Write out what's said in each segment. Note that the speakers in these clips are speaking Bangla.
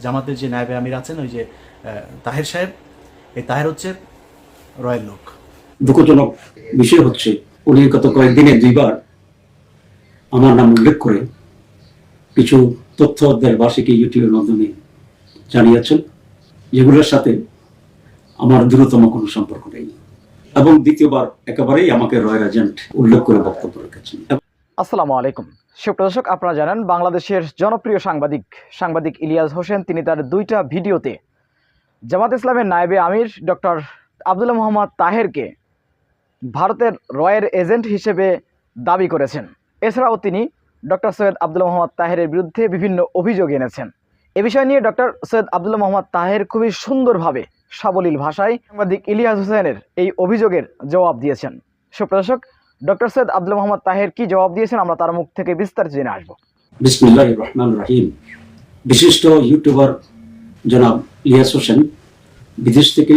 জামাতের যে নায়েবে আমির আছেন ওই যে তাহের সাহেব, এই তাহের হচ্ছে রয়ের লোক। দুঃখজনক বিষয় হচ্ছে উনি গত কয়েকদিনে দুইবার আমার নাম উল্লেখ করে কিছু তথ্য দেশবাসীকে ইউটিউবের মাধ্যমে জানিয়েছেন, যেগুলোর সাথে আমার দূরতম কোনো সম্পর্ক নেই। এবং দ্বিতীয়বার একেবারেই আমাকে রয়ের এজেন্ট উল্লেখ করে বক্তব্য রেখেছেন। আসসালামু আলাইকুম সুপ্রিয় দর্শক, আপনারা জানেন বাংলাদেশের জনপ্রিয় সাংবাদিক ইলিয়াস হোসেন তিনি তার দুইটা ভিডিওতে জামাত ইসলামের নায়েবে আমির ডক্টর আব্দুল্লাহ মোহাম্মদ তাহেরকে ভারতের রয়ের এজেন্ট হিসেবে দাবি করেছেন। এছাড়াও তিনি ডক্টর সৈয়দ আব্দুল্লাহ মোহাম্মদ তাহেরের বিরুদ্ধে বিভিন্ন অভিযোগ এনেছেন। এ বিষয় নিয়ে ডক্টর সৈয়দ আব্দুল্লাহ মোহাম্মদ তাহের খুবই সুন্দরভাবে সাবলীল ভাষায় সাংবাদিক ইলিয়াস হোসেনের এই অভিযোগের জবাব দিয়েছেন। সুপ্রিয় দর্শক, ডক্টর সৈয়দ আব্দুল্লাহ মোহাম্মদ তাহের কি জবাব দিয়েছেন আমরা তার মুখ থেকে বিস্তারিত জেনে আসবো। বিসমিল্লাহির রহমানির রহিম। বিশিষ্ট ইউটিউবার জনাব ইলিয়াস হোসেন বিদেশ থেকে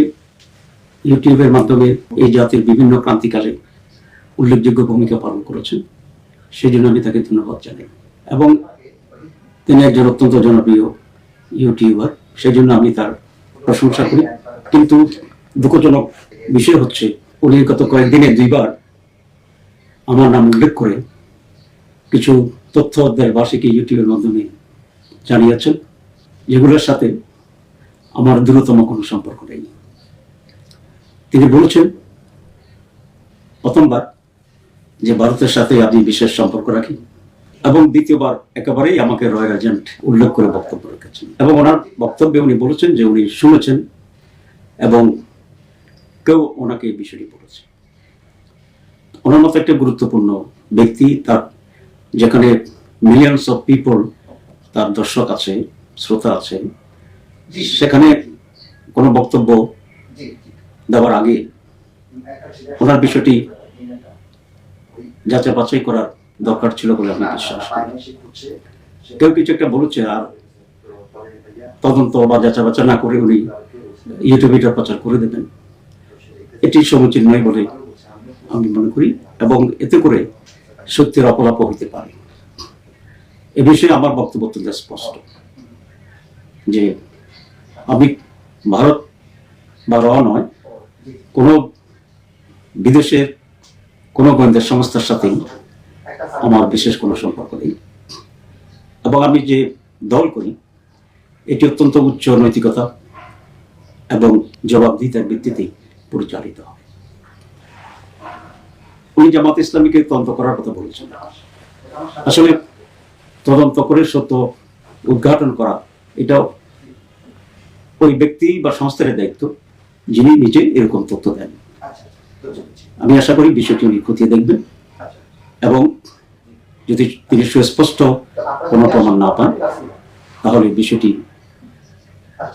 ইউটিউবের মাধ্যমে এই জাতির বিভিন্ন ক্রান্তিকালে উল্লেখযোগ্য ভূমিকা পালন করেছেন, সেই জন্য আমি তাকে ধন্যবাদ জানাই। এবং তিনি একজন অত্যন্ত জনপ্রিয় ইউটিউবার, সেই জন্য আমি তার প্রশংসা করি। কিন্তু দুঃখজনক বিষয় হচ্ছে উনি গত কয়েকদিনে দুইবার আমার নাম উল্লেখ করে কিছু তথ্য দেশবাসীকে ইউটিউবের মাধ্যমে জানিয়েছেন, যেগুলোর সাথে আমার দূরতম কোনো সম্পর্ক নেই। তিনি বলেছেন প্রথমবার যে ভারতের সাথে আমি বিশেষ সম্পর্ক রাখি, এবং দ্বিতীয়বার একেবারেই আমাকে রয়ের এজেন্ট উল্লেখ করে বক্তব্য রেখেছেন। এবং ওনার বক্তব্যে উনি বলেছেন যে উনি শুনেছেন এবং কেউ ওনাকে এই বিষয়টি বলেছে। ওনার মতো একটা গুরুত্বপূর্ণ ব্যক্তি, তার যেখানে মিলিয়নস অফ পিপল তার দর্শক আছে, শ্রোতা আছে, সেখানে কোনো বক্তব্য দেওয়ার আগে ওনার বিষয়টি যাচাই বাছাই করার দরকার ছিল বলে আমি বিশ্বাস করি। কেউ কিছু একটা বলেছে আর তদন্ত বা যাচাই বাছাই না করে উনি ইউটিউবে প্রচার করে দেবেন, এটি সমীচীন নয় বলে আমি মনে করি, এবং এতে করে সত্যের অপলাপ হইতে পারে। এ বিষয়ে আমার বক্তব্য অত্যন্ত স্পষ্ট যে আমি ভারত বা নয়, কোনো বিদেশের কোনো গোয়েন্দা সংস্থার সাথে আমার বিশেষ কোনো সম্পর্ক নেই। এবং আমি যে দল করি এটি অত্যন্ত উচ্চ নৈতিকতা এবং জবাবদিহিতার ভিত্তিতে পরিচালিত হবে। উনি জামাত ইসলামীকে তদন্ত করার কথা বলেছেন। আসলে তদন্ত করে সত্য উদ্ঘাটন করা এটা ওই ব্যক্তি বা সংস্থার দায়িত্ব যিনি নিজে এরকম তথ্য দেন। আমি আশা করি বিষয়টি উনি খতিয়ে দেখবেন, এবং যদি তিনি সুস্পষ্ট কোনো প্রমাণ না পান তাহলে বিষয়টি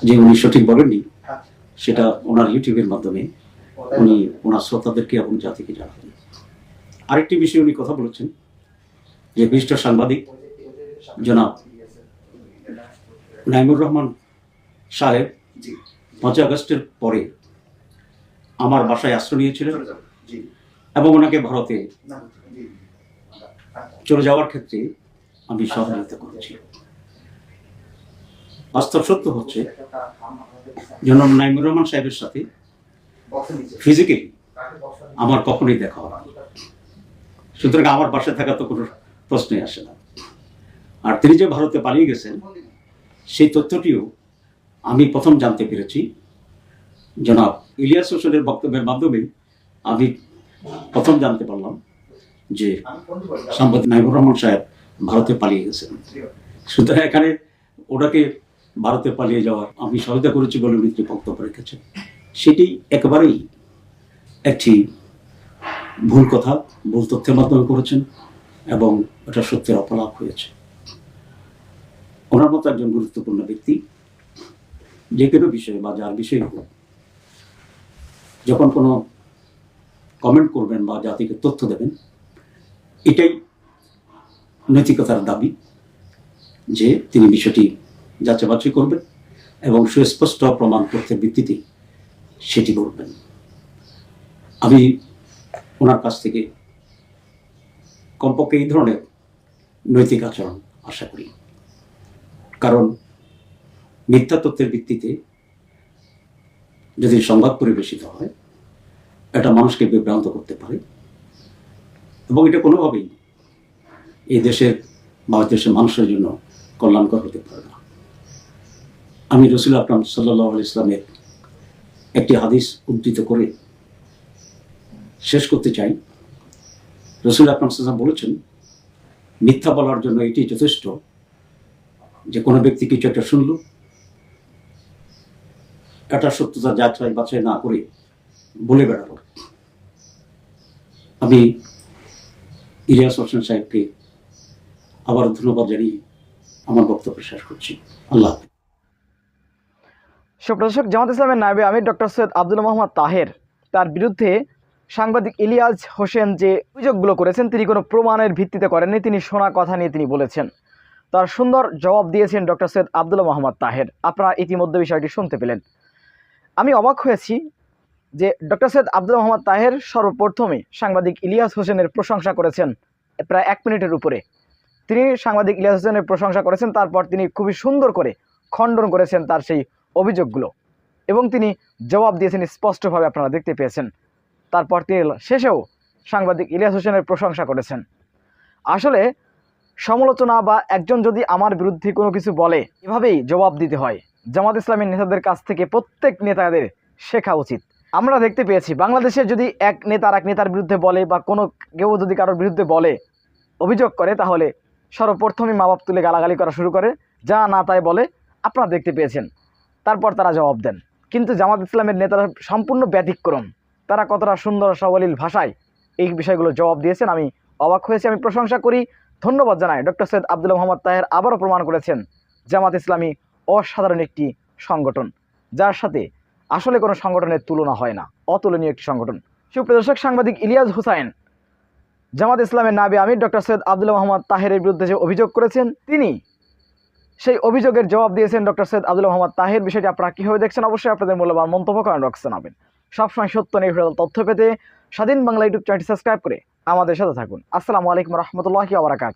যে উনি সঠিক বলেননি সেটা ওনার ইউটিউবের মাধ্যমে উনি ওনার শ্রোতাদেরকে এবং জাতিকে জানাবেন। আরেকটি বিষয়ে উনি কথা বলেছেন যে বিশিষ্ট সাংবাদিক জনাব নাইমুর রহমান সাহেব 5 আগস্টের পরে আমার বাসায় আশ্রয় নিয়েছিলেন এবং ওনাকে ভারতে চলে যাওয়ার ক্ষেত্রে আমি সহযোগিতা করেছি। বাস্তব সত্য হচ্ছে জনাব নাইমুর রহমান সাহেবের সাথে ফিজিক্যালি আমার কখনোই দেখা হয় না, সুতরাং আমার বাসায় থাকা তো কোনো প্রশ্নই আসে না। আর তিনি যে ভারতে পালিয়ে গেছেন সেই তথ্যটিও আমি প্রথম জানতে পেরেছি জনাব ইলিয়াস হোসেনের বক্তব্যের মাধ্যমে। আমি প্রথম জানতে পারলাম যে সাংবাদিক নাইমুর রহমান সাহেব ভারতে পালিয়ে গেছেন। সুতরাং এখানে ওনাকে ভারতে পালিয়ে যাওয়ার আমি সহায়তা করেছি বলে উনি বক্তব্য রেখেছেন, সেটি একেবারেই একটি ভুল কথা, ভুল তথ্যের মাধ্যমে করেছেন এবং এটা সত্যের অপলাপ হয়েছে। ওনার মতো একজন গুরুত্বপূর্ণ ব্যক্তি যে কোনো বিষয়ে বা যার বিষয়ে হোক যখন কোনো কমেন্ট করবেন বা জাতিকে তথ্য দেবেন, এটাই নৈতিকতার দাবি যে তিনি বিষয়টি যাচাই বাছাই করবেন এবং সুস্পষ্ট প্রমাণ তথ্যের ভিত্তিতে সেটি বলবেন। আমি ওনার কাছ থেকে কমপক্ষে এই ধরনের নৈতিক আচরণ আশা করি, কারণ মিথ্যা তথ্যের ভিত্তিতে যদি সংবাদ পরিবেশিত হয়, এটা মানুষকে বিভ্রান্ত করতে পারে এবং এটা কোনোভাবেই এই দেশের বা দেশের মানুষের জন্য কল্যাণকর হতে পারে না। আমি রসুল আকরাম সাল্লাল্লাহু আলাইহি ইসলামের একটি হাদিস উদ্ধৃত করে শেষ করতে চাই। রসুল আকরাম সাল্লাল্লাহু আলাইহি বলেছেন, মিথ্যা বলার জন্য এটি যথেষ্ট যে কোনো ব্যক্তি কিছু একটা শুনল, এটা সত্যতা যাচাই বাছাই না করে বলে বেড়ালো। আমি ইলিয়াস হোসেন সাহেবকে আবার ধন্যবাদ জানিয়ে আমার বক্তব্য শেষ করছি। আল্লাহ হাফেজ। সুপ্রদর্শক, জামাত ইসলামের নায়েবে আমির ডক্টর সৈয়দ আব্দুল মোহাম্মদ তাহের, তার বিরুদ্ধে সাংবাদিক ইলিয়াস হোসেন যে অভিযোগগুলো করেছেন তিনি কোনো প্রমাণের ভিত্তিতে করেননি, তিনি শোনা কথা নিয়ে তিনি বলেছেন। তার সুন্দর জবাব দিয়েছেন ডক্টর সৈয়দ আব্দুল মোহাম্মদ তাহের। আপনারা ইতিমধ্যে বিষয়টি শুনতে পেলেন। আমি অবাক হয়েছি যে ডক্টর সৈয়দ আব্দুল মোহাম্মদ তাহের সর্বপ্রথমে সাংবাদিক ইলিয়াস হোসেনের প্রশংসা করেছেন প্রায় 1 মিনিটের উপরে। তিনি সাংবাদিক ইলিয়াস হোসেনের প্রশংসা করেছেন, তারপর তিনি খুবই সুন্দর করে খণ্ডন করেছেন তার সেই অভিযোগগুলো এবং তিনি জবাব দিয়েছেন স্পষ্টভাবে, আপনারা দেখতে পেয়েছেন। তারপর তিনি শেষেও সাংবাদিক ইলিয়াস হোসেনের প্রশংসা করেছেন। আসলে সমালোচনা বা একজন যদি আমার বিরুদ্ধে কোনো কিছু বলে, এভাবেই জবাব দিতে হয়। জামাত ইসলামের নেতাদের কাছ থেকে প্রত্যেক নেতাদের শেখা উচিত। আমরা দেখতে পেয়েছি বাংলাদেশে যদি এক নেতার বিরুদ্ধে বলে বা কোনো কেউ যদি কারোর বিরুদ্ধে বলে, অভিযোগ করে, তাহলে সর্বপ্রথমে মা বাপ তুলে গালাগালি করা শুরু করে, যা না তাই বলে, আপনারা দেখতে পেয়েছেন। তারপর তারা জবাব দেন। কিন্তু জামাত ইসলামের নেতারা সম্পূর্ণ ব্যতিক্রম। তারা কতটা সুন্দর সাবলীল ভাষায় এই বিষয়গুলো জবাব দিয়েছেন, আমি অবাক হয়েছি। আমি প্রশংসা করি, ধন্যবাদ জানাই। ডক্টর সৈয়দ আব্দুল মোহাম্মদ তাহের আবারও প্রমাণ করেছেন জামাত ইসলামী অসাধারণ একটি সংগঠন, যার সাথে আসলে কোনো সংগঠনের তুলনা হয় না, অতুলনীয় একটি সংগঠন। সুপ্রদর্শক, সাংবাদিক ইলিয়াস হোসেন জামাত ইসলামের নায়েবে আমির ডক্টর সৈয়দ আব্দুল মোহাম্মদ তাহেরের বিরুদ্ধে যে অভিযোগ করেছেন, তিনি সেই অভিযোগের জবাব দিয়েছেন ডক্টর সৈয়দ আব্দুল মোহাম্মদ তাহের। বিষয়টি আপনারা কীভাবে দেখছেন অবশ্যই আপনাদের মূল্যবান মন্তব্য কমেন্ট বক্সে জানাবেন। সবসময় সত্য নির্ভরশীল তথ্য পেতে স্বাধীন বাংলা ইউটিউব চ্যানেলটি সাবস্ক্রাইব করে আমাদের সাথে থাকুন। আসসালামু আলাইকুম রহমতুল্লাহি ওয়া বারাকাতুহু।